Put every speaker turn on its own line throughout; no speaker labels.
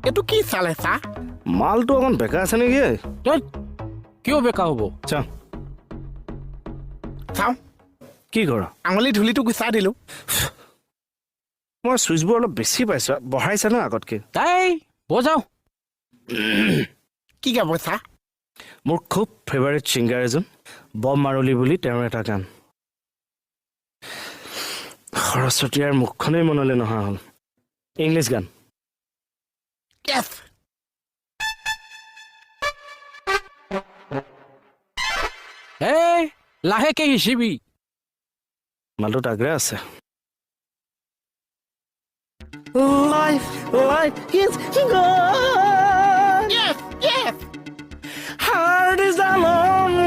এইটো কি চালে চা
মালটো অকণ বেকা আছে নেকি
কিয় বেকা হ'ব
চা
চাওঁ
কি কৰ
আঙুলি ধূলিটো গুচাই দিলোঁ
মই চুইচবোৰ অলপ বেছি পাইছোঁ বঢ়াইছা ন আগতকৈ
তাই বজাও
কি গাব চা
মোৰ খুব ফেভাৰিট ছিংগাৰ এজন বব মাৰুলী বুলি তেওঁৰ এটা গান সৰস্বতীয়াৰ মুখখনেই মনলৈ নহা হ'ল ইংলিছ গান
Yes.
এই লাহেকে হিচিবি
মালটোত আগ্ৰহ আছে
Life is good.
Yes, yes.
Heart is alone.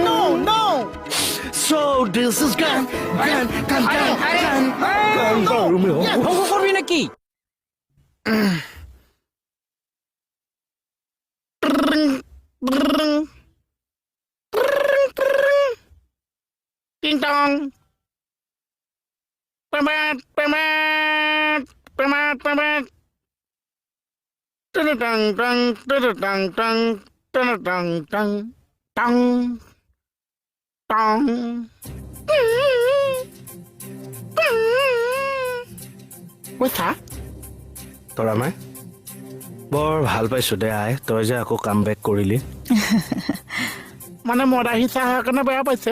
No, no.
So this is gun.
ভংগ করবি নাকি
Ding dong. Permat. Dang dang dang dang dang dang dang dang dang. কৈছা
তৰা নাই বৰ ভাল পাইছোঁ দে আই তই যে আকৌ কাম বেক কৰিলি
মানে মদ আহিছা কাৰণে বেয়া পাইছে